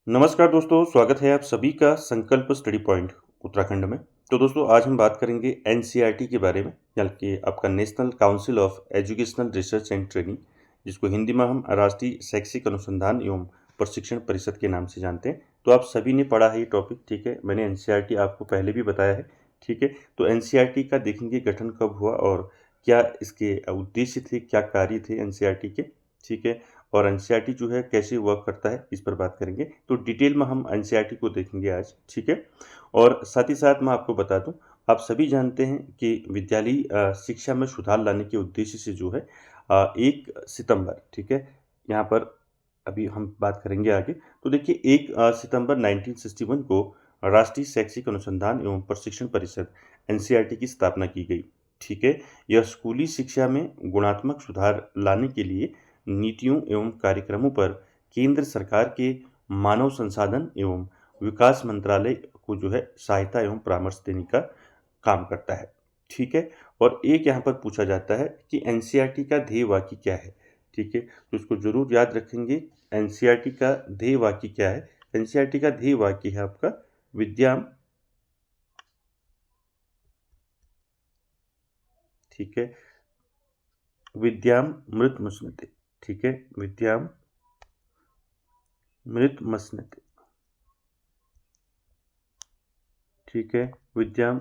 नमस्कार दोस्तों, स्वागत है आप सभी का संकल्प स्टडी पॉइंट उत्तराखंड में। तो दोस्तों आज हम बात करेंगे एनसीईआरटी के बारे में, यानी कि आपका national council of educational research and training, जिसको हिंदी में हम राष्ट्रीय शैक्षिक अनुसंधान एवं प्रशिक्षण परिषद के नाम से जानते हैं। तो आप सभी ने पढ़ा है ये टॉपिक, ठीक है। मैंने एनसीईआरटी आपको पहले भी बताया है, ठीक है। तो एनसीईआरटी का देखेंगे गठन कब हुआ और क्या इसके उद्देश्य थे, क्या कार्य थे एनसीईआरटी के, ठीक है। और एनसीईआरटी जो है कैसे वर्क करता है, इस पर बात करेंगे। तो डिटेल में हम एनसीईआरटी को देखेंगे आज, ठीक है। और साथ ही साथ मैं आपको बता दूं, आप सभी जानते हैं कि विद्यालयी शिक्षा में सुधार लाने के उद्देश्य से जो है 1 सितंबर, ठीक है, यहाँ पर अभी हम बात करेंगे आगे। तो देखिए 1 सितंबर 1961 को राष्ट्रीय शैक्षिक अनुसंधान एवं प्रशिक्षण परिषद एनसीईआरटी की स्थापना की गई, ठीक है। यह स्कूली शिक्षा में गुणात्मक सुधार लाने के लिए नीतियों एवं कार्यक्रमों पर केंद्र सरकार के मानव संसाधन एवं विकास मंत्रालय को जो है सहायता एवं परामर्श देने का काम करता है, ठीक है। और एक यहाँ पर पूछा जाता है कि एनसीईआरटी का ध्येय वाक्य क्या है, ठीक है। तो इसको जरूर याद रखेंगे, एनसीईआरटी का ध्येय वाक्य क्या है। एनसीईआरटी का ध्येय वाक्य है आपका विद्याम, ठीक है, विद्याम मृत मसनते, ठीक है, विद्याम मृत मसनते, ठीक है, विद्याम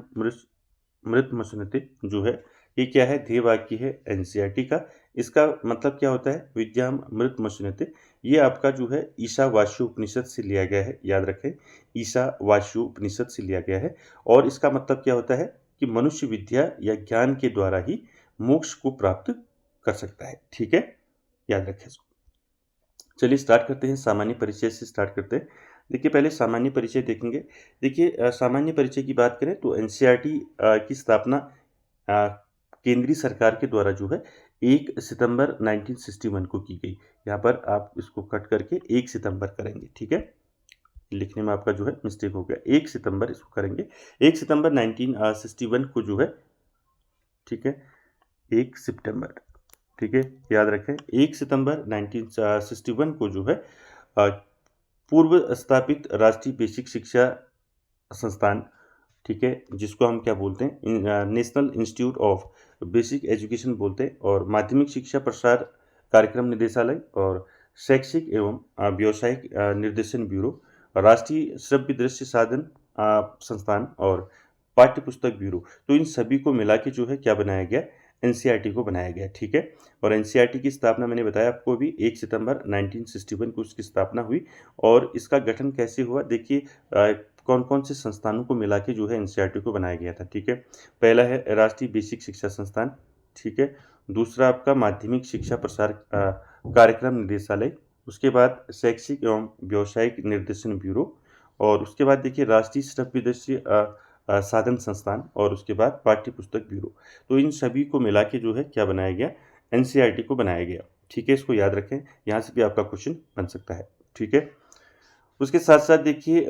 मृत मसनते जो है ये क्या है, ध्येय वाक्य है एनसीईआरटी का। इसका मतलब क्या होता है, विद्याम मृत मसनते, ये आपका जो है ईशावास्यु उपनिषद से लिया गया है, याद रखें, ईशावास्यु उपनिषद से लिया गया है। और इसका मतलब क्या होता है कि मनुष्य विद्या या ज्ञान के द्वारा ही मोक्ष को प्राप्त कर सकता है, ठीक है, याद रखें इसको। चलिए स्टार्ट करते हैं, सामान्य परिचय से स्टार्ट करते हैं। देखिए पहले सामान्य परिचय देखेंगे। देखिए सामान्य परिचय की बात करें तो एनसीईआरटी की स्थापना केंद्रीय सरकार के द्वारा जो है 1 सितंबर 1961 को की गई। यहाँ पर आप इसको कट करके 1 सितंबर करेंगे, ठीक है। लिखने में आपका जो है मिस्टेक हो गया, 1 सितंबर इसको करेंगे। 1 सितंबर 1961 को जो है, ठीक है, 1 सितंबर, ठीक है, याद रखें। 1 सितंबर 1961 को जो है पूर्व स्थापित राष्ट्रीय बेसिक शिक्षा संस्थान, ठीक है, जिसको हम क्या बोलते हैं, national institute of basic education बोलते हैं, और माध्यमिक शिक्षा प्रसार कार्यक्रम निदेशालय और शैक्षिक एवं व्यावसायिक निर्देशन ब्यूरो, राष्ट्रीय श्रव्य दृश्य साधन संस्थान और पाठ्य पुस्तक ब्यूरो, तो इन सभी को मिला के जो है क्या बनाया गया, एनसीईआरटी को बनाया गया, ठीक है। और एनसीईआरटी की स्थापना मैंने बताया आपको भी 1 सितंबर 1961 को उसकी स्थापना हुई। और इसका गठन कैसे हुआ, देखिए कौन कौन से संस्थानों को मिला के जो है एनसीईआरटी को बनाया गया था, ठीक है। पहला है राष्ट्रीय बेसिक शिक्षा संस्थान, ठीक है। दूसरा आपका माध्यमिक शिक्षा प्रसार कार्यक्रम निदेशालय, उसके बाद शैक्षिक एवं व्यावसायिक निर्देशन ब्यूरो, और उसके बाद देखिए राष्ट्रीय श्रव्य दृश्य साधन संस्थान, और उसके बाद पाठ्य पुस्तक ब्यूरो। तो इन सभी को मिला के जो है क्या बनाया गया, एनसीईआरटी को बनाया गया, ठीक है। इसको याद रखें, यहाँ से भी आपका क्वेश्चन बन सकता है, ठीक है। उसके साथ साथ देखिए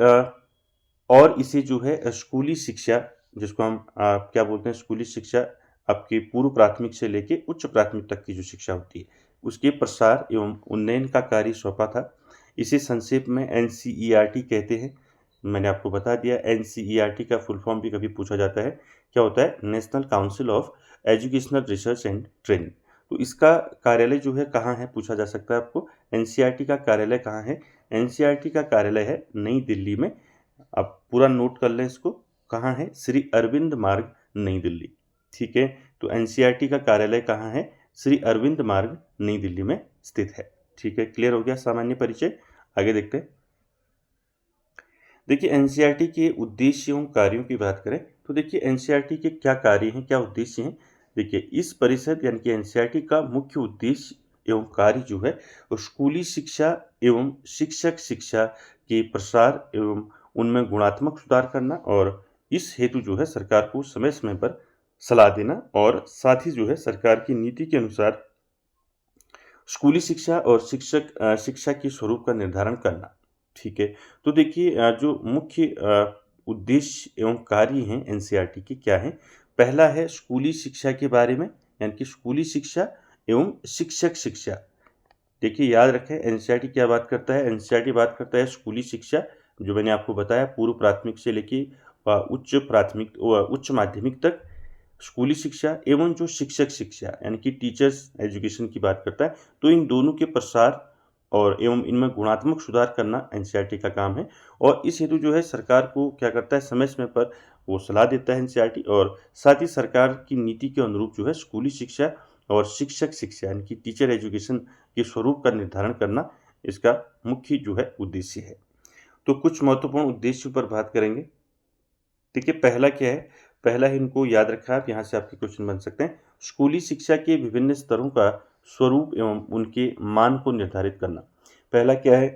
और इसे जो है स्कूली शिक्षा, जिसको हम क्या बोलते हैं, स्कूली शिक्षा आपकी पूर्व प्राथमिक से लेके उच्च प्राथमिक तक की जो शिक्षा होती है उसके प्रसार एवं उन्नयन का कार्य सौंपा था। इसे संक्षेप में एनसीईआरटी कहते हैं। मैंने आपको बता दिया, एनसीईआरटी का फुल फॉर्म भी कभी पूछा जाता है, क्या होता है, national council of educational research and training. तो इसका कार्यालय जो है कहाँ है, पूछा जा सकता है आपको, एनसीईआरटी का कार्यालय कहाँ है। एनसीईआरटी का कार्यालय है नई दिल्ली में। आप पूरा नोट कर लें इसको, कहाँ है, श्री अरविंद मार्ग, नई दिल्ली, ठीक है। तो एनसीईआरटी का कार्यालय कहाँ है, श्री अरविंद मार्ग, नई दिल्ली में स्थित है, ठीक है। क्लियर हो गया सामान्य परिचय, आगे देखते हैं। देखिए एनसीईआरटी के उद्देश्य एवं कार्यों की बात करें तो देखिए एनसीईआरटी के क्या कार्य हैं, क्या उद्देश्य हैं। देखिए इस परिषद यानी कि एनसीईआरटी का मुख्य उद्देश्य एवं कार्य जो है वो स्कूली शिक्षा एवं शिक्षक शिक्षा के प्रसार एवं उनमें गुणात्मक सुधार करना, और इस हेतु जो है सरकार को समय समय पर सलाह देना, और साथ ही जो है सरकार की नीति के अनुसार स्कूली शिक्षा और शिक्षा के स्वरूप का निर्धारण करना, ठीक है। तो देखिए जो मुख्य उद्देश्य एवं कार्य हैं एनसीईआरटी के क्या हैं। पहला है स्कूली शिक्षा के बारे में, यानी कि स्कूली शिक्षा एवं शिक्षक शिक्षा। देखिए याद रखें एनसीईआरटी क्या बात करता है, एनसीईआरटी बात करता है स्कूली शिक्षा, जो मैंने आपको बताया पूर्व प्राथमिक से लेके उच्च माध्यमिक तक स्कूली शिक्षा एवं जो शिक्षक शिक्षा यानी कि टीचर्स एजुकेशन की बात करता है। तो इन दोनों के प्रसार और एवं इनमें गुणात्मक सुधार करना एनसीईआरटी का काम है और इस हेतु जो है सरकार को क्या करता है समय-समय पर वो सलाह देता है एनसीईआरटी और साथ ही सरकार की नीति के अनुरूप जो है स्कूली शिक्षा और शिक्षक शिक्षा यानी कि टीचर एजुकेशन के स्वरूप का निर्धारण करना इसका मुख्य जो है उद्देश्य है। तो कुछ महत्वपूर्ण उद्देश्यों पर बात करेंगे। देखिए पहला क्या है, पहला है इनको याद रखा आप, यहाँ से आपके क्वेश्चन बन सकते हैं। स्कूली शिक्षा के विभिन्न स्तरों का स्वरूप एवं उनके मान को निर्धारित करना। पहला क्या है,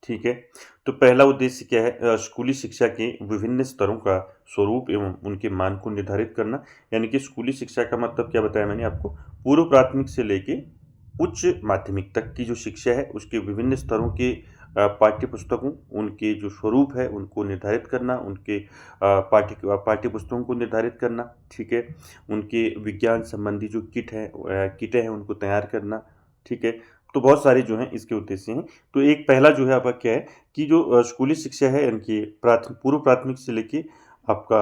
ठीक है, तो पहला उद्देश्य क्या है, स्कूली शिक्षा के विभिन्न स्तरों का स्वरूप एवं उनके मान को निर्धारित करना। यानी कि स्कूली शिक्षा का मतलब क्या बताया मैंने आपको, पूर्व प्राथमिक से लेके उच्च माध्यमिक तक की जो शिक्षा है उसके विभिन्न स्तरों के पाठ्य पुस्तकों, उनके जो स्वरूप है उनको निर्धारित करना, उनके पाठ्य पुस्तकों को निर्धारित करना, ठीक है, उनके विज्ञान संबंधी जो किटें हैं उनको तैयार करना, ठीक है। तो बहुत सारे जो हैं इसके उद्देश्य हैं। तो एक पहला जो है आपका क्या है कि जो स्कूली शिक्षा है यानी कि पूर्व प्राथमिक से लेके आपका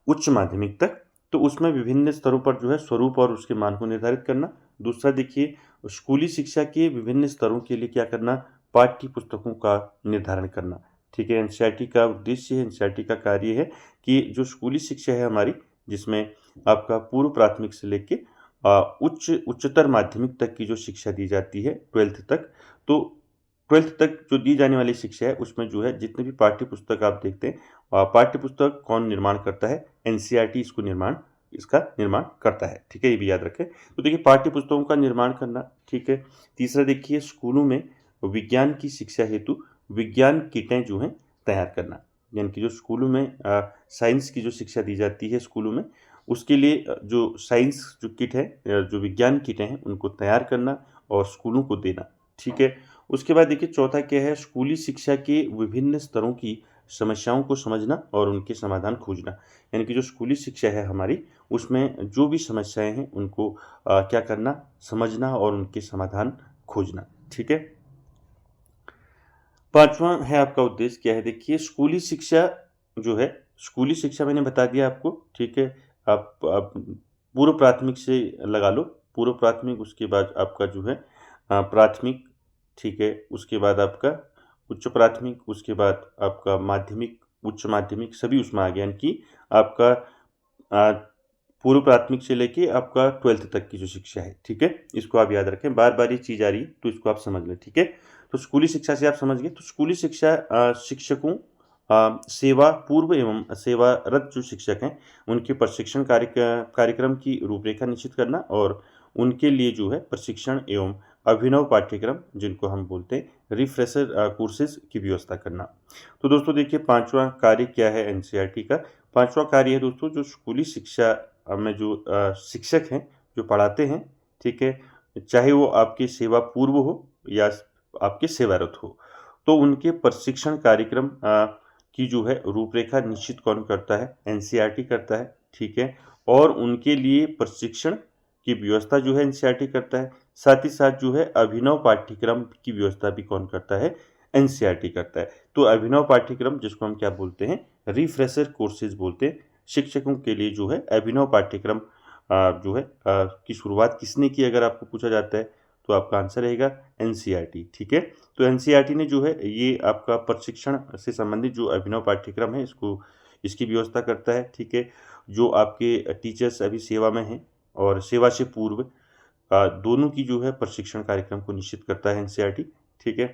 उच्च माध्यमिक तक, तो उसमें विभिन्न स्तरों पर जो है स्वरूप और उसके मान को निर्धारित करना। दूसरा देखिए, स्कूली शिक्षा के विभिन्न स्तरों के लिए क्या करना, पाठ्य पुस्तकों का निर्धारण करना, ठीक है। एनसीईआरटी का उद्देश्य है, एनसीईआरटी का कार्य है कि जो स्कूली शिक्षा है हमारी, जिसमें आपका पूर्व प्राथमिक से लेके उच्चतर माध्यमिक तक की जो शिक्षा दी जाती है 12th तक, तो 12th तक जो दी जाने वाली शिक्षा है उसमें जो है जितने भी पाठ्य पुस्तक आप देखते हैं, पाठ्य पुस्तक कौन निर्माण करता है, एनसीईआरटी इसका निर्माण करता है, ठीक है, ये भी याद रखें। तो देखिए पाठ्य पुस्तकों का निर्माण करना, ठीक है। तीसरा देखिए, स्कूलों में विज्ञान की शिक्षा हेतु विज्ञान किटें जो हैं तैयार करना, यानी कि जो स्कूलों में साइंस की जो शिक्षा दी जाती है स्कूलों में, उसके लिए जो साइंस जो किट है, जो विज्ञान किटें हैं उनको तैयार करना और स्कूलों को देना, ठीक है। उसके बाद देखिए चौथा क्या है, स्कूली शिक्षा के विभिन्न स्तरों की समस्याओं को समझना और उनके समाधान खोजना। यानी कि जो स्कूली शिक्षा है हमारी, उसमें जो भी समस्याएं हैं उनको क्या करना, समझना और उनके समाधान खोजना, ठीक है। पांचवा है आपका उद्देश्य क्या है, देखिए स्कूली शिक्षा जो है, स्कूली शिक्षा मैंने बता दिया आपको, ठीक है। आप पूर्व प्राथमिक से लगा लो, पूर्व प्राथमिक, उसके बाद आपका जो है प्राथमिक, ठीक है, उसके बाद आपका उच्च प्राथमिक, उसके बाद आपका माध्यमिक, उच्च माध्यमिक, सभी उसमें आ गया। यानी कि आपका आ, पूर्व प्राथमिक से लेके आपका 12th तक की जो शिक्षा है, ठीक है, इसको आप याद रखें, बार बार ये चीज़ आ रही है तो इसको आप समझ लें, ठीक है। तो स्कूली शिक्षा से आप समझ गए। तो स्कूली शिक्षा शिक्षकों, सेवा पूर्व एवं सेवारत जो शिक्षक हैं उनके प्रशिक्षण कार्यक्रम की रूपरेखा निश्चित करना और उनके लिए जो है प्रशिक्षण एवं अभिनव पाठ्यक्रम, जिनको हम बोलते हैं रिफ्रेशर कोर्सेज की व्यवस्था करना। तो दोस्तों देखिए पांचवा कार्य क्या है एनसीईआरटी का, पांचवा कार्य है दोस्तों, जो स्कूली शिक्षा में जो शिक्षक हैं जो पढ़ाते हैं, ठीक है, चाहे वो आपके सेवा पूर्व हो या आपके सेवारत हो, तो उनके प्रशिक्षण कार्यक्रम की जो है रूपरेखा निश्चित कौन करता है, एनसीईआरटी करता है, ठीक है। और उनके लिए प्रशिक्षण की व्यवस्था जो है एनसीईआरटी करता है, साथ ही साथ जो है अभिनव पाठ्यक्रम की व्यवस्था भी कौन करता है, एनसीईआरटी करता है। तो अभिनव पाठ्यक्रम जिसको हम क्या बोलते हैं, रिफ्रेशर कोर्सेज बोलते हैं, शिक्षकों के लिए जो है अभिनव पाठ्यक्रम जो है की शुरुआत किसने की, अगर आपको पूछा जाता है तो आपका आंसर रहेगा एनसीईआरटी, ठीक है। तो एनसीईआरटी ने जो है ये आपका प्रशिक्षण से संबंधित जो अभिनव पाठ्यक्रम है इसकी व्यवस्था करता है, ठीक है। जो आपके टीचर्स अभी सेवा में हैं और सेवा से पूर्व दोनों की जो है प्रशिक्षण कार्यक्रम को निश्चित करता है एनसीईआरटी, ठीक है।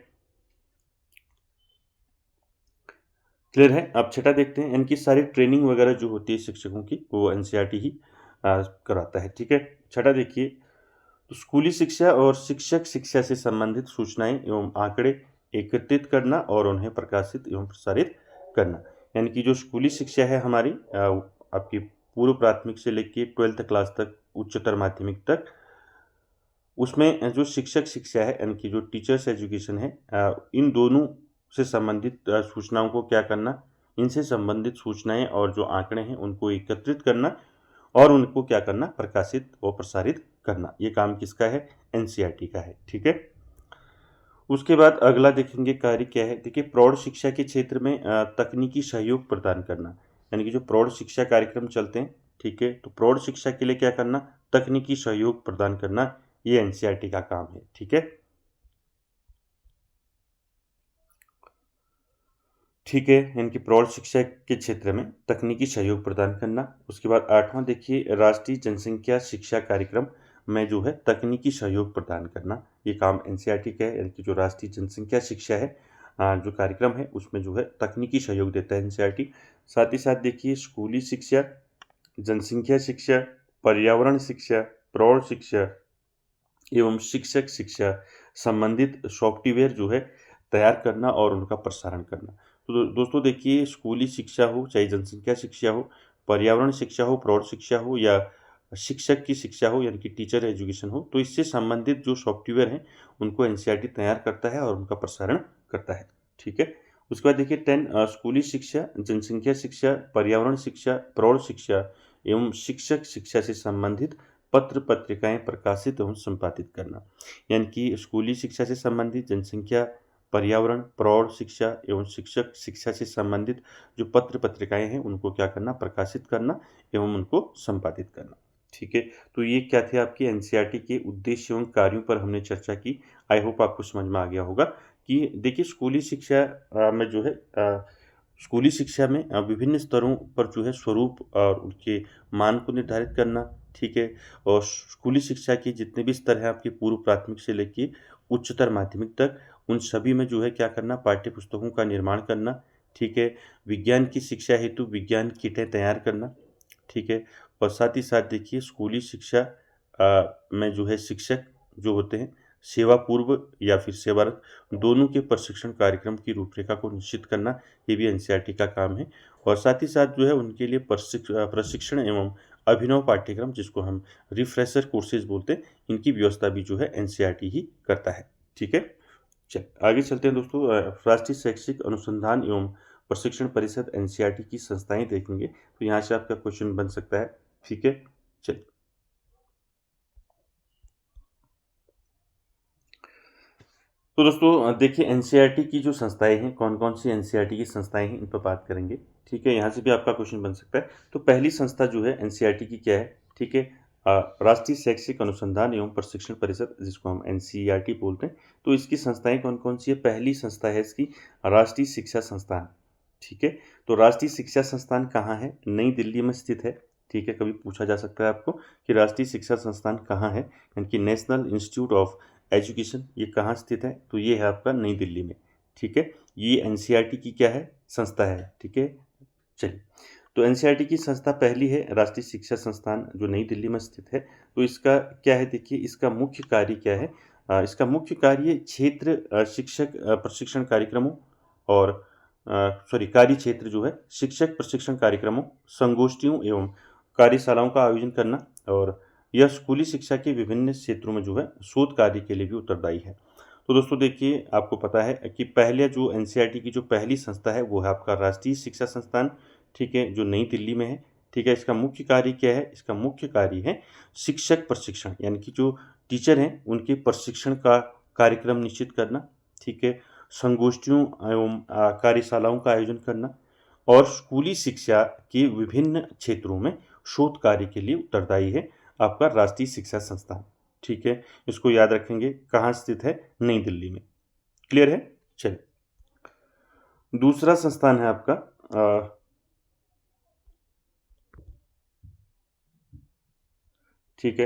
क्लियर है। अब छठा देखते हैं, इनकी सारी ट्रेनिंग वगैरह जो होती है शिक्षकों की वो एनसीईआरटी ही कराता है, ठीक है। छठा देखिए, तो स्कूली शिक्षा और शिक्षक शिक्षा से संबंधित सूचनाएं एवं आंकड़े एकत्रित करना और उन्हें प्रकाशित एवं प्रसारित करना। यानी कि जो स्कूली शिक्षा है हमारी आपकी पूर्व प्राथमिक से लेकर 12th क्लास तक, उच्चतर माध्यमिक तक, उसमें जो शिक्षक शिक्षा है यानी कि जो टीचर्स एजुकेशन है, इन दोनों से संबंधित सूचनाओं को क्या करना, इनसे संबंधित सूचनाएं और जो आंकड़े हैं उनको एकत्रित करना और उनको क्या करना, प्रकाशित और प्रसारित करना। ये काम किसका है, एनसीईआरटी का है। ठीक है, उसके बाद अगला देखेंगे कार्य क्या है। देखिए, प्रौढ़ शिक्षा के क्षेत्र में तकनीकी सहयोग प्रदान करना, यानी कि जो प्रौढ़ शिक्षा कार्यक्रम चलते हैं, ठीक है, तो प्रौढ़ शिक्षा के लिए क्या करना, तकनीकी सहयोग प्रदान करना, ये एनसीईआरटी का काम है। ठीक है, ठीक है, यानी कि प्रौढ़ शिक्षा के क्षेत्र में तकनीकी सहयोग प्रदान करना। उसके बाद 8वां देखिए, राष्ट्रीय जनसंख्या शिक्षा कार्यक्रम में जो है तकनीकी सहयोग प्रदान करना, ये काम एनसीईआरटी का है। यानी कि जो राष्ट्रीय जनसंख्या शिक्षा है, जो कार्यक्रम है, उसमें जो है तकनीकी सहयोग देता है एनसीईआरटी। साथ ही साथ देखिए, स्कूली शिक्षा, जनसंख्या शिक्षा, पर्यावरण शिक्षा, प्रौढ़ शिक्षा एवं शिक्षक शिक्षा संबंधित सॉफ्टवेयर जो है तैयार करना और उनका प्रसारण करना। तो दोस्तों देखिए, स्कूली शिक्षा हो, चाहे जनसंख्या शिक्षा हो, पर्यावरण शिक्षा हो, प्रौढ़ शिक्षा हो, या शिक्षक की शिक्षा हो, यानी कि टीचर एजुकेशन हो, तो इससे संबंधित जो सॉफ्टवेयर हैं उनको एनसीईआरटी तैयार करता है और उनका प्रसारण करता है। ठीक है, उसके बाद देखिए 10 स्कूली शिक्षा, जनसंख्या शिक्षा, पर्यावरण शिक्षा, प्रौढ़ शिक्षा एवं शिक्षक शिक्षा से संबंधित पत्र पत्रिकाएं प्रकाशित एवं संपादित करना। यानी कि स्कूली शिक्षा से संबंधित, जनसंख्या, पर्यावरण, प्रौढ़ शिक्षा एवं शिक्षक शिक्षा से संबंधित जो पत्र पत्रिकाएं हैं उनको क्या करना, प्रकाशित करना एवं उनको संपादित करना। ठीक है, तो ये क्या थे आपके एनसीईआरटी के उद्देश्य एवं कार्यों पर हमने चर्चा की। आई होप आपको समझ में आ गया होगा कि देखिए, स्कूली शिक्षा में जो है स्कूली शिक्षा में विभिन्न स्तरों पर जो है स्वरूप और उनके मान को निर्धारित करना। ठीक है, और स्कूली शिक्षा के जितने भी स्तर हैं आपके, पूर्व प्राथमिक से लेके उच्चतर माध्यमिक तक, उन सभी में जो है क्या करना, पाठ्य पुस्तकों का निर्माण करना। ठीक है, विज्ञान की शिक्षा हेतु विज्ञान किटें तैयार करना। ठीक है, और साथ ही साथ देखिए, स्कूली शिक्षा में जो है शिक्षक जो होते हैं, सेवा पूर्व या फिर सेवारत, दोनों के प्रशिक्षण कार्यक्रम की रूपरेखा को निश्चित करना, ये भी एनसीईआरटी का काम है। और साथ ही साथ जो है उनके लिए प्रशिक्षण एवं अभिनव पाठ्यक्रम, जिसको हम रिफ्रेशर कोर्सेज बोलते हैं, इनकी व्यवस्था भी जो है एनसीईआरटी ही करता है। ठीक है, चल आगे चलते हैं दोस्तों। राष्ट्रीय शैक्षिक अनुसंधान एवं प्रशिक्षण परिषद एनसीईआरटी की संस्थाएं देखेंगे, तो यहाँ से आपका क्वेश्चन बन सकता है। ठीक है, चलिए, तो दोस्तों देखिए, एनसीईआरटी की जो संस्थाएं हैं, कौन कौन सी एनसीईआरटी की संस्थाएं हैं, इन पर बात करेंगे। ठीक है, यहाँ से भी आपका क्वेश्चन बन सकता है। तो पहली संस्था जो है एनसीईआरटी की क्या है, ठीक है, राष्ट्रीय शैक्षिक अनुसंधान एवं प्रशिक्षण परिषद, जिसको हम एनसीईआरटी बोलते हैं। तो इसकी संस्थाएं कौन कौन सी है, पहली संस्था है इसकी राष्ट्रीय शिक्षा संस्थान। ठीक है, तो राष्ट्रीय शिक्षा संस्थान कहाँ है, नई दिल्ली में स्थित है। ठीक है, कभी पूछा जा सकता है आपको कि राष्ट्रीय शिक्षा संस्थान कहाँ है, यानी कि नेशनल इंस्टीट्यूट ऑफ एजुकेशन, ये कहाँ स्थित है, तो ये है आपका नई दिल्ली में। ठीक है, ये एनसीईआरटी की क्या है, संस्था है। ठीक है, चलिए, तो एनसीईआरटी की संस्था पहली है राष्ट्रीय शिक्षा संस्थान, जो नई दिल्ली में स्थित है। तो इसका क्या है, देखिए, इसका मुख्य कार्य क्या है। इसका मुख्य कार्य क्षेत्र शिक्षक प्रशिक्षण कार्यक्रमों और सॉरी कार्य क्षेत्र जो है शिक्षक प्रशिक्षण कार्यक्रमों, संगोष्ठियों एवं कार्यशालाओं का आयोजन करना, और यह स्कूली शिक्षा के विभिन्न क्षेत्रों में जो है शोध कार्य के लिए भी उत्तरदायी है। तो दोस्तों देखिए, आपको पता है कि पहले जो एनसीईआरटी की जो पहली संस्था है वो है आपका राष्ट्रीय शिक्षा संस्थान। ठीक है, जो नई दिल्ली में है। ठीक है, इसका मुख्य कार्य क्या है, इसका मुख्य कार्य है शिक्षक प्रशिक्षण, यानी कि जो टीचर हैं उनके प्रशिक्षण का कार्यक्रम निश्चित करना। ठीक है, संगोष्ठियों एवं कार्यशालाओं का आयोजन करना, और स्कूली शिक्षा के विभिन्न क्षेत्रों में शोध कार्य के लिए उत्तरदायी है आपका राष्ट्रीय शिक्षा संस्थान। ठीक है, इसको याद रखेंगे, कहाँ स्थित है, नई दिल्ली में। क्लियर है, चलिए, दूसरा संस्थान है आपका ठीक है,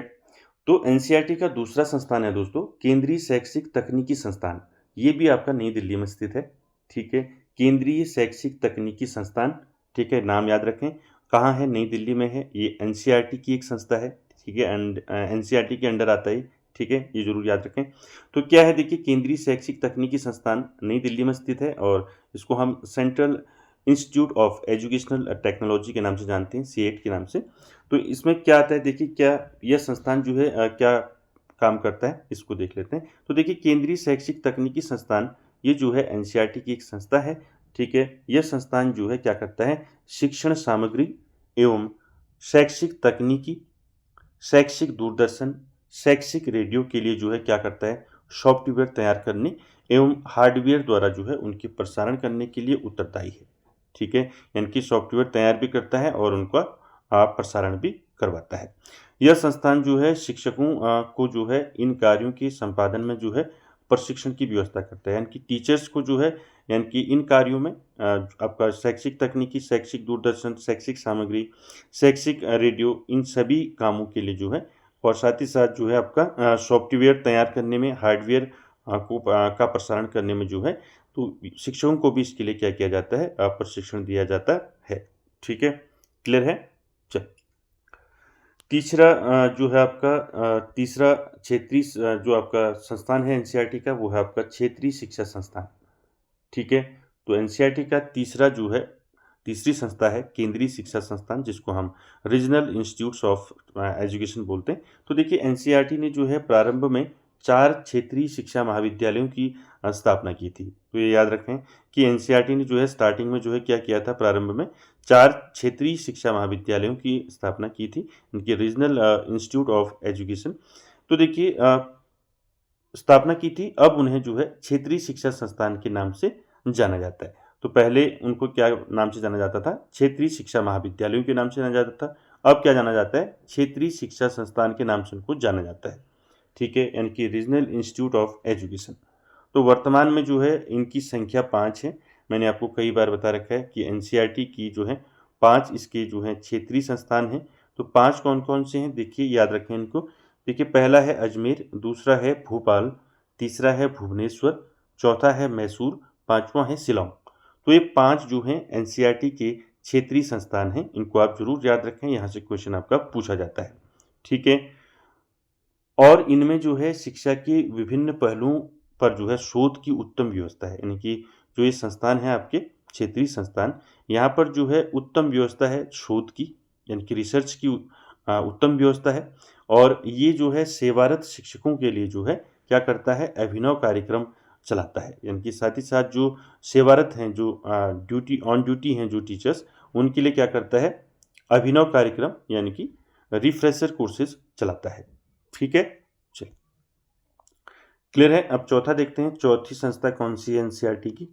तो एनसीईआरटी का दूसरा संस्थान है दोस्तों केंद्रीय शैक्षिक तकनीकी संस्थान, ये भी आपका नई दिल्ली में स्थित है। ठीक है, केंद्रीय शैक्षिक तकनीकी संस्थान। ठीक है, नाम याद रखें, कहाँ है, नई दिल्ली में है। ये एनसीईआरटी की एक संस्था है। ठीक है, एंड एनसीईआरटी के अंडर आता है। ठीक है, ये जरूर याद रखें। तो क्या है, देखिए, केंद्रीय शैक्षिक तकनीकी संस्थान नई दिल्ली में स्थित है, और इसको हम central institute of educational technology के नाम से जानते हैं, सीएट के नाम से। तो इसमें क्या आता है, देखिए, क्या यह संस्थान जो है क्या काम करता है, इसको देख लेते हैं। तो देखिए, केंद्रीय शैक्षिक तकनीकी संस्थान, ये जो है एनसीईआरटी की एक संस्था है। ठीक है, यह संस्थान जो है क्या करता है, शिक्षण सामग्री एवं शैक्षिक तकनीकी, शैक्षिक दूरदर्शन, शैक्षिक रेडियो के लिए जो है क्या करता है, सॉफ्टवेयर तैयार करने एवं हार्डवेयर द्वारा जो है उनके प्रसारण करने के लिए उत्तरदायी है। ठीक है, यानी कि सॉफ्टवेयर तैयार भी करता है और उनका प्रसारण भी करवाता है। यह संस्थान जो है शिक्षकों को जो है इन कार्यों के संपादन में जो है प्रशिक्षण की व्यवस्था करता है, यानी कि टीचर्स को जो है, यानी कि इन कार्यों में आपका शैक्षिक तकनीकी, शैक्षिक दूरदर्शन, शैक्षिक सामग्री, शैक्षिक रेडियो, इन सभी कामों के लिए जो है, और साथ ही साथ जो है आपका सॉफ्टवेयर तैयार करने में, हार्डवेयर का प्रसारण करने में जो है, तो शिक्षकों को भी इसके लिए क्या किया जाता है, प्रशिक्षण दिया जाता है। ठीक है, क्लियर है। चल, तीसरा जो है आपका तीसरा क्षेत्रीय जो आपका संस्थान है एनसीईआरटी का, वो है आपका क्षेत्रीय शिक्षा संस्थान। ठीक है, तो एनसीईआरटी का तीसरी संस्था है केंद्रीय शिक्षा संस्थान, जिसको हम रीजनल इंस्टीट्यूट्स ऑफ एजुकेशन बोलते हैं। तो देखिए, एनसीईआरटी ने जो है प्रारंभ में 4 क्षेत्रीय शिक्षा महाविद्यालयों की स्थापना की थी। तो ये याद रखें कि एनसीईआरटी ने जो है स्टार्टिंग में जो है क्या किया था, प्रारंभ में 4 क्षेत्रीय शिक्षा महाविद्यालयों की स्थापना की थी, इनके रीजनल इंस्टीट्यूट ऑफ एजुकेशन। तो देखिए, स्थापना की थी, अब उन्हें जो है क्षेत्रीय शिक्षा संस्थान के नाम से जाना जाता है। तो पहले उनको क्या नाम से जाना जाता था, क्षेत्रीय शिक्षा महाविद्यालयों के नाम से जाना जाता था। अब क्या जाना जाता है, क्षेत्रीय शिक्षा संस्थान के नाम से उनको जाना जाता है। ठीक है, यानी कि रीजनल इंस्टीट्यूट ऑफ एजुकेशन। तो वर्तमान में जो है इनकी संख्या 5 है। मैंने आपको कई बार बता रखा है कि एनसीईआरटी की जो है 5 इसके जो है क्षेत्रीय संस्थान हैं। तो 5 कौन कौन से हैं, देखिए याद रखें इनको। देखिए, पहला है अजमेर, दूसरा है भोपाल, तीसरा है भुवनेश्वर, चौथा है मैसूर, पांचवा है शिलांग। तो ये 5 जो हैं एनसीईआरटी के क्षेत्रीय संस्थान हैं, इनको आप जरूर याद रखें, यहाँ से क्वेश्चन आपका पूछा जाता है। ठीक है, और इनमें जो है शिक्षा के विभिन्न पहलुओं पर जो है शोध की उत्तम व्यवस्था है, यानी कि जो ये संस्थान है आपके क्षेत्रीय संस्थान, यहाँ पर जो है उत्तम व्यवस्था है शोध की, यानी कि रिसर्च की उत्तम व्यवस्था है। और ये जो है सेवारत शिक्षकों के लिए जो है क्या करता है, अभिनव कार्यक्रम चलाता है, यानी कि साथ ही साथ जो सेवारत हैं, जो ऑन ड्यूटी हैं जो टीचर्स, उनके लिए क्या करता है, अभिनव कार्यक्रम यानी कि रिफ्रेशर कोर्सेज चलाता है। ठीक है, चलिए, क्लियर है। अब चौथा देखते हैं, चौथी संस्था कौन सी है एनसीईआरटी की।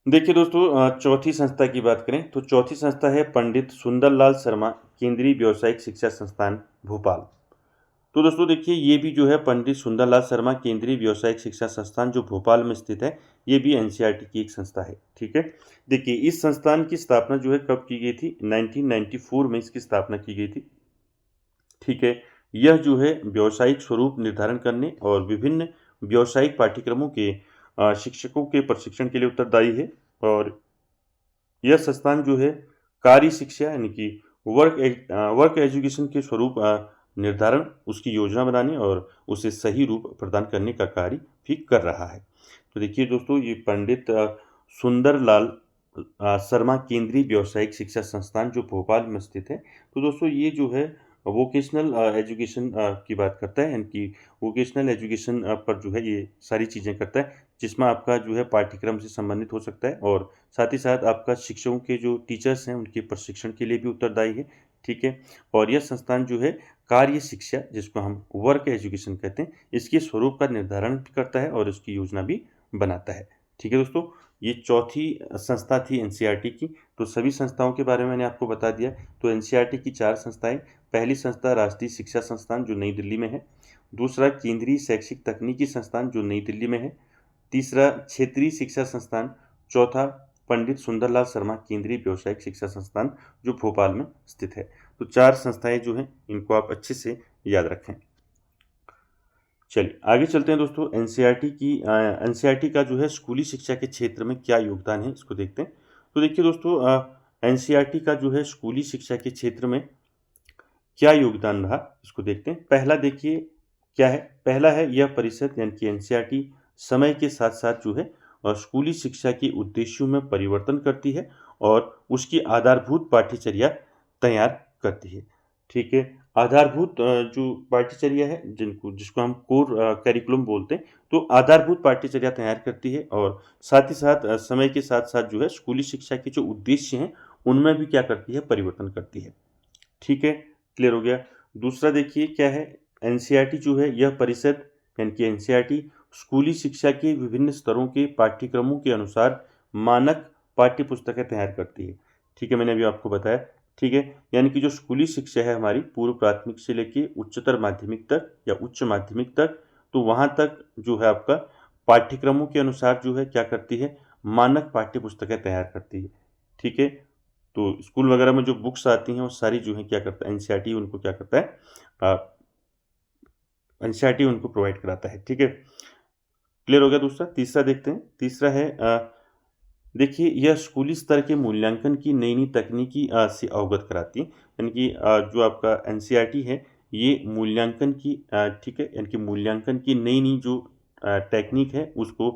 देखिए दोस्तों, चौथी संस्था की बात करें तो चौथी संस्था है पंडित सुंदरलाल शर्मा केंद्रीय व्यावसायिक शिक्षा संस्थान भोपाल। तो दोस्तों देखिए, ये भी जो है पंडित सुंदरलाल शर्मा केंद्रीय व्यावसायिक शिक्षा संस्थान जो भोपाल में स्थित है, ये भी एनसीईआरटी की एक संस्था है। ठीक है, देखिए इस संस्थान की स्थापना जो है कब की गई थी, 1994 में इसकी स्थापना की गई थी। ठीक है, यह जो है व्यावसायिक स्वरूप निर्धारण करने और विभिन्न व्यावसायिक पाठ्यक्रमों के शिक्षकों के प्रशिक्षण के लिए उत्तरदायी है। और यह संस्थान जो है कार्य शिक्षा यानी कि वर्क एजुकेशन के स्वरूप निर्धारण, उसकी योजना बनाने और उसे सही रूप प्रदान करने का कार्य भी कर रहा है। तो देखिए दोस्तों, ये पंडित सुंदरलाल शर्मा केंद्रीय व्यावसायिक शिक्षा संस्थान जो भोपाल में स्थित है, तो दोस्तों ये जो है वोकेशनल एजुकेशन की बात करता है, यानी कि वोकेशनल एजुकेशन पर जो है ये सारी चीज़ें करता है, जिसमें आपका जो है पाठ्यक्रम से संबंधित हो सकता है और साथ ही साथ आपका शिक्षकों के जो टीचर्स हैं उनके प्रशिक्षण के लिए भी उत्तरदायी है। ठीक है, और यह संस्थान जो है कार्य शिक्षा, जिसको हम वर्क एजुकेशन कहते हैं, इसके स्वरूप का निर्धारण भी करता है और उसकी योजना भी बनाता है। ठीक है दोस्तों, ये चौथी संस्था थी एनसीईआरटी की। तो सभी संस्थाओं के बारे में मैंने आपको बता दिया। तो एनसीईआरटी की 4 संस्थाएं, पहली संस्था राष्ट्रीय शिक्षा संस्थान जो नई दिल्ली में है, दूसरा केंद्रीय शैक्षिक तकनीकी संस्थान जो नई दिल्ली में है, तीसरा क्षेत्रीय शिक्षा संस्थान, चौथा पंडित सुंदरलाल शर्मा केंद्रीय व्यावसायिक शिक्षा संस्थान जो भोपाल में स्थित है। तो 4 संस्थाएं जो हैं इनको आप अच्छे से याद रखें। चलिए आगे चलते हैं दोस्तों, एनसीईआरटी का जो है स्कूली शिक्षा के क्षेत्र में क्या योगदान है इसको देखते हैं। तो देखिए दोस्तों, एनसीईआरटी का जो है स्कूली शिक्षा के क्षेत्र में क्या योगदान रहा इसको देखते हैं। पहला देखिए क्या है, पहला है यह परिषद यानी कि एनसीईआरटी समय के साथ साथ जो है और स्कूली शिक्षा के उद्देश्यों में परिवर्तन करती है और उसकी आधारभूत पाठ्यचर्या तैयार करती है। ठीक है, आधारभूत जो पाठ्यचर्या है जिसको हम कोर करिकुलम बोलते हैं, तो आधारभूत पाठ्यचर्या तैयार करती है और साथ ही साथ समय के साथ-साथ जो है स्कूली शिक्षा के जो उद्देश्य हैं, उनमें भी क्या करती है परिवर्तन करती है। ठीक है, क्लियर हो गया। दूसरा देखिए क्या है, एनसीईआरटी जो है यह परिषद यानी कि एनसीईआरटी स्कूली शिक्षा के विभिन्न स्तरों के पाठ्यक्रमों के अनुसार मानक पाठ्य पुस्तकें तैयार करती है। ठीक है, मैंने अभी आपको बताया। ठीक है, यानी कि जो स्कूली शिक्षा है हमारी पूर्व प्राथमिक से लेके उच्चतर माध्यमिक तक या उच्च माध्यमिक तक, तो वहाँ तक जो है आपका पाठ्यक्रमों के अनुसार जो है क्या करती है, मानक पाठ्य पुस्तकें तैयार करती है। ठीक है, तो स्कूल वगैरह में जो बुक्स आती हैं वो सारी जो है क्या करता है, एनसीईआरटी उनको क्या करता है, एनसीईआरटी उनको प्रोवाइड कराता है। ठीक है, क्लियर हो गया दूसरा। तीसरा देखते हैं, तीसरा है देखिए यह स्कूली स्तर के मूल्यांकन की नई-नई तकनीकी से अवगत कराती है। यानी कि जो आपका एनसीईआरटी है ये मूल्यांकन की ठीक है, यानी कि मूल्यांकन की नई-नई जो टेक्नीक है उसको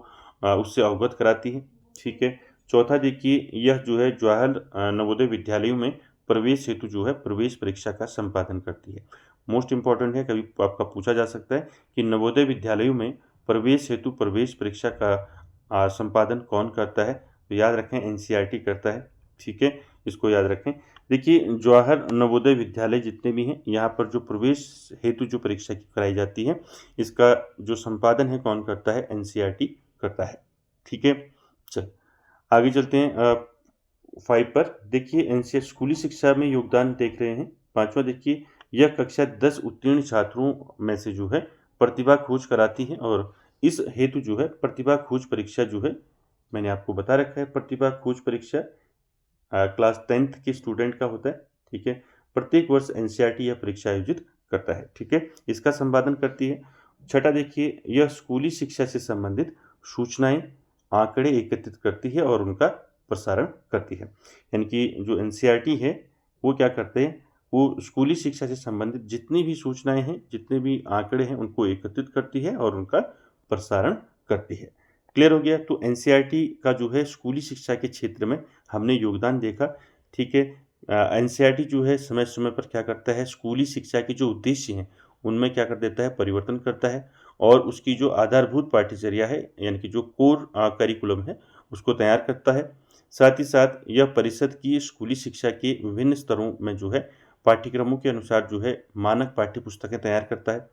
उससे अवगत कराती है। ठीक है, चौथा देखिए यह जो है जवाहर नवोदय विद्यालयों में प्रवेश हेतु जो है प्रवेश परीक्षा का संपादन करती है। मोस्ट इम्पोर्टेंट है, कभी आपका पूछा जा सकता है कि नवोदय विद्यालयों में प्रवेश हेतु प्रवेश परीक्षा का संपादन कौन करता है? तो याद रखें एनसीईआरटी करता है। ठीक है, इसको याद रखें। देखिए जवाहर नवोदय विद्यालय जितने भी हैं यहाँ पर जो प्रवेश हेतु जो परीक्षा की कराई जाती है, इसका जो संपादन है कौन करता है, एनसीईआरटी करता है। ठीक है, चल आगे चलते हैं 5 पर। देखिए एनसीईआर स्कूली शिक्षा में योगदान देख रहे हैं। पांचवा देखिए यह कक्षा 10 उत्तीर्ण छात्रों में से जो है प्रतिभा खोज कराती है और इस हेतु जो है प्रतिभा खोज परीक्षा जो है मैंने आपको बता रखा है। प्रतिभा खोज परीक्षा क्लास 10th के स्टूडेंट का होता है। ठीक है, प्रत्येक वर्ष एनसीईआरटी यह परीक्षा आयोजित करता है। ठीक है, इसका संपादन करती है। छठा देखिए यह स्कूली शिक्षा से संबंधित सूचनाएं आंकड़े एकत्रित करती है और उनका प्रसारण करती है। यानी कि जो एनसीईआरटी है वो क्या करते हैं, वो स्कूली शिक्षा से संबंधित जितनी भी सूचनाएं हैं, जितने भी आंकड़े हैं, उनको एकत्रित करती है और उनका प्रसारण करती है। क्लियर हो गया। तो एनसीईआरटी का जो है स्कूली शिक्षा के क्षेत्र में हमने योगदान देखा। ठीक है, एनसीईआरटी जो है समय समय पर क्या करता है, स्कूली शिक्षा के जो उद्देश्य हैं उनमें क्या कर देता है, परिवर्तन करता है और उसकी जो आधारभूत पाठ्यचर्या है यानी कि जो कोर करिकुलम है उसको तैयार करता है। साथ ही साथ यह परिषद की स्कूली शिक्षा के विभिन्न स्तरों में जो है पाठ्यक्रमों के अनुसार जो है मानक पाठ्य पुस्तकें तैयार करता है।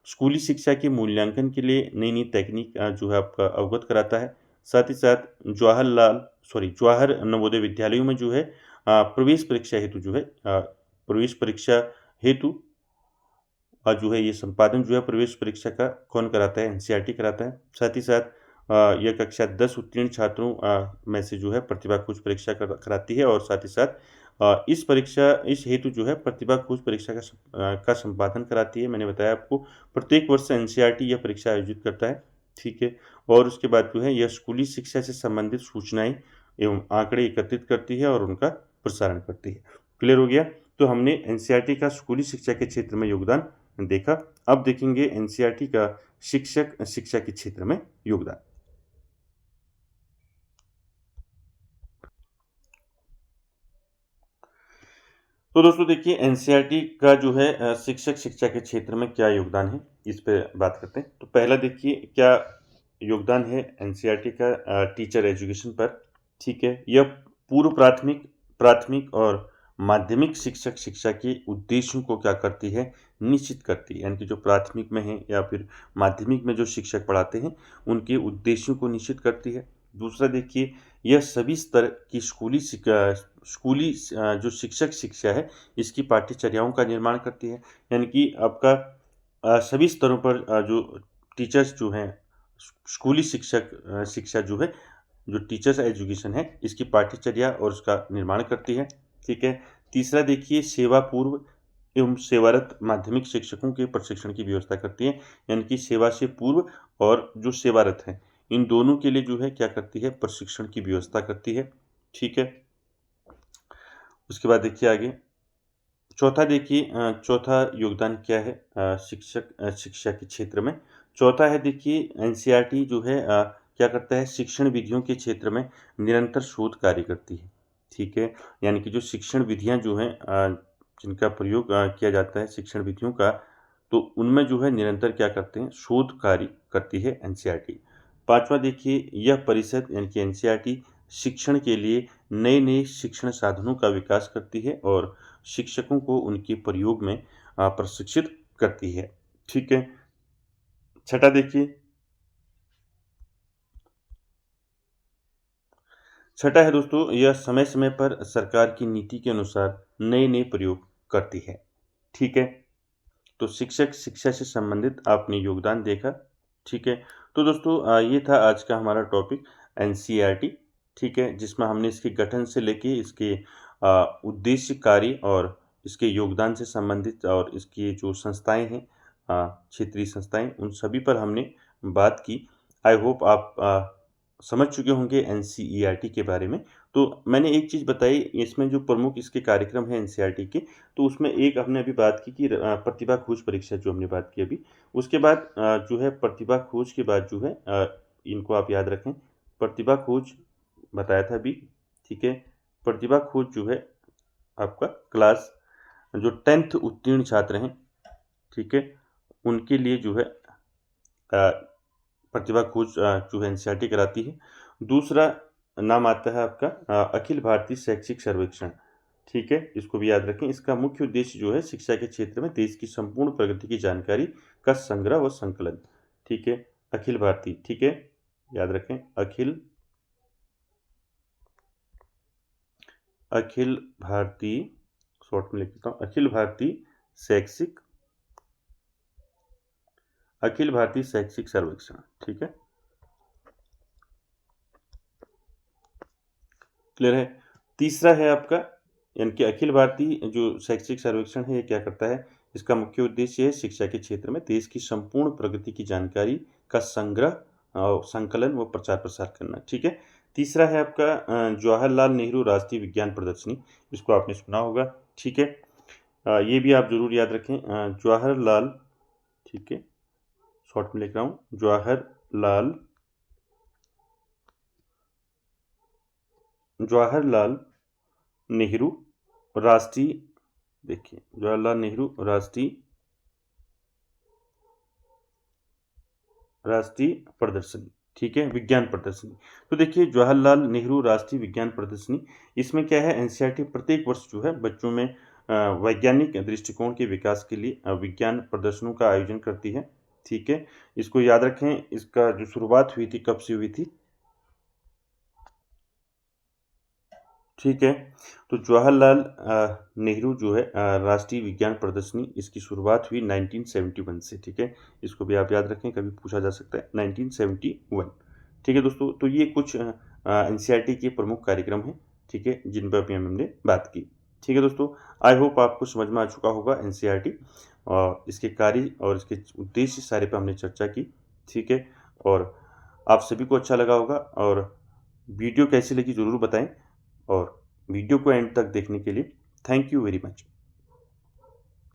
स्कूली शिक्षा के मूल्यांकन के लिए नई-नई तकनीक जो है आपका अवगत कराता है। साथ ही साथ जवाहर नवोदय विद्यालयों में जो है प्रवेश परीक्षा हेतु जो है प्रवेश परीक्षा हेतु जो है ये संपादन जो है प्रवेश परीक्षा का कौन कराता है, एनसीईआरटी कराता है। साथ ही साथ यह कक्षा 10 उत्तीर्ण छात्रों में से जो है प्रतिभा खोज परीक्षा कराती है और साथ ही साथ इस हेतु जो है प्रतिभा खोज परीक्षा का संपादन कराती है। मैंने बताया आपको प्रत्येक वर्ष एनसीईआरटी यह परीक्षा आयोजित करता है। ठीक है, और उसके बाद जो है यह स्कूली शिक्षा से संबंधित सूचनाएं एवं आंकड़े एकत्रित करती है और उनका प्रसारण करती है। क्लियर हो गया। तो हमने एनसीईआरटी का स्कूली शिक्षा के क्षेत्र में योगदान देखा। अब देखेंगे एनसीईआरटी का शिक्षक शिक्षा के क्षेत्र में योगदान। तो दोस्तों देखिए एनसीईआरटी का जो है शिक्षक शिक्षा के क्षेत्र में क्या योगदान है, इस पे बात करते हैं। तो पहला देखिए क्या योगदान है एनसीईआरटी का टीचर एजुकेशन पर। ठीक है, यह पूर्व प्राथमिक प्राथमिक और माध्यमिक शिक्षक शिक्षा के उद्देश्यों को क्या करती है, निश्चित करती है। यानी कि जो प्राथमिक में है या फिर माध्यमिक में जो शिक्षक पढ़ाते हैं उनके उद्देश्यों को निश्चित करती है। दूसरा देखिए यह सभी स्तर की स्कूली जो शिक्षक शिक्षा है इसकी पाठ्यचर्याओं का निर्माण करती है। यानी कि आपका सभी स्तरों पर जो टीचर्स जो हैं स्कूली शिक्षा जो है जो टीचर्स एजुकेशन है इसकी पाठ्यचर्या और उसका निर्माण करती है। ठीक है, तीसरा देखिए सेवा पूर्व एवं सेवारत माध्यमिक शिक्षकों के प्रशिक्षण की व्यवस्था करती है। यानी कि सेवा से पूर्व और जो सेवारत हैं इन दोनों के लिए जो है क्या करती है, प्रशिक्षण की व्यवस्था करती है। ठीक है, उसके बाद देखिए आगे चौथा देखिए चौथा योगदान क्या है शिक्षक शिक्षा के क्षेत्र में। चौथा है देखिए एनसीईआरटी जो है क्या करता है, शिक्षण विधियों के क्षेत्र में निरंतर शोध कार्य करती है। ठीक है, यानी कि जो शिक्षण विधियां जो हैं जिनका प्रयोग किया जाता है शिक्षण विधियों का, तो उनमें जो है निरंतर क्या करते हैं, शोध कार्य करती है एनसीईआरटी। पाँचवा देखिए, यह परिषद यानी कि एनसीईआरटी शिक्षण के लिए नए-नए शिक्षण साधनों का विकास करती है और शिक्षकों को उनके प्रयोग में प्रशिक्षित करती है। ठीक है। छठा देखिए, छठा है दोस्तों, यह समय-समय पर सरकार की नीति के अनुसार नए-नए प्रयोग करती है। ठीक है। तो शिक्षक शिक्षा से संबंधित आपने योगदान देखा। ठीक है। तो दोस्तों ये था आज का हमारा टॉपिक एनसीईआरटी। ठीक है, जिसमें हमने इसके गठन से लेके इसके उद्देश्य, कार्य और इसके योगदान से संबंधित और इसकी जो संस्थाएं हैं, क्षेत्रीय संस्थाएं, उन सभी पर हमने बात की। आई होप आप समझ चुके होंगे एनसीईआरटी के बारे में। तो मैंने एक चीज़ बताई, इसमें जो प्रमुख इसके कार्यक्रम हैं एनसीईआरटी के, तो उसमें एक हमने अभी बात की कि प्रतिभा खोज परीक्षा जो हमने बात की अभी, उसके बाद जो है प्रतिभा खोज के बाद जो है इनको आप याद रखें, प्रतिभा खोज बताया था अभी। ठीक है। प्रतिभा खोज जो है आपका क्लास जो 10th उत्तीर्ण छात्र हैं, ठीक है, उनके लिए जो है प्रतिभा खोज जो है एनसीईआरटी कराती है। दूसरा नाम आता है आपका अखिल भारतीय शैक्षिक सर्वेक्षण। ठीक है, इसको भी याद रखें। इसका मुख्य उद्देश्य जो है शिक्षा के क्षेत्र में देश की संपूर्ण प्रगति की जानकारी का संग्रह व संकलन। ठीक है, अखिल भारतीय। ठीक है, याद रखें, अखिल भारतीय, शॉर्ट में लिख देता हूँ, शैक्षिक अखिल भारतीय शैक्षिक सर्वेक्षण। ठीक है, क्लियर है। तीसरा है आपका, यानी कि अखिल भारतीय जो शैक्षिक सर्वेक्षण है, ये क्या करता है, इसका मुख्य उद्देश्य है शिक्षा के क्षेत्र में देश की संपूर्ण प्रगति की जानकारी का संग्रह और संकलन व प्रचार प्रसार करना। ठीक है। तीसरा है आपका जवाहरलाल नेहरू राष्ट्रीय विज्ञान प्रदर्शनी, इसको आपने सुना होगा। ठीक है। ये भी आप जरूर याद रखें, जवाहरलाल, ठीक है, शॉर्ट में लिख रहा हूँ, जवाहरलाल नेहरू राष्ट्रीय, देखिए, जवाहरलाल नेहरू राष्ट्रीय प्रदर्शनी। ठीक है, विज्ञान प्रदर्शनी। तो देखिए, जवाहरलाल नेहरू राष्ट्रीय विज्ञान प्रदर्शनी, इसमें क्या है, एनसीईआरटी प्रत्येक वर्ष जो है बच्चों में वैज्ञानिक दृष्टिकोण के विकास के लिए विज्ञान प्रदर्शनों का आयोजन करती है। ठीक है, इसको याद रखें। इसका जो शुरुआत हुई थी, कब से हुई थी, ठीक है, तो जवाहरलाल नेहरू जो है राष्ट्रीय विज्ञान प्रदर्शनी, इसकी शुरुआत हुई 1971 से। ठीक है, इसको भी आप याद रखें, कभी पूछा जा सकता है, 1971। ठीक है दोस्तों, तो ये कुछ एनसीईआरटी के प्रमुख कार्यक्रम हैं, ठीक है, जिन पर अभी हमने बात की। ठीक है दोस्तों, आई होप आपको समझ में आ चुका होगा एनसीईआरटी और इसके कार्य और इसके उद्देश्य सारे पर हमने चर्चा की। ठीक है, और आप सभी को अच्छा लगा होगा, और वीडियो कैसी लगी ज़रूर बताएं, और वीडियो को एंड तक देखने के लिए थैंक यू वेरी मच।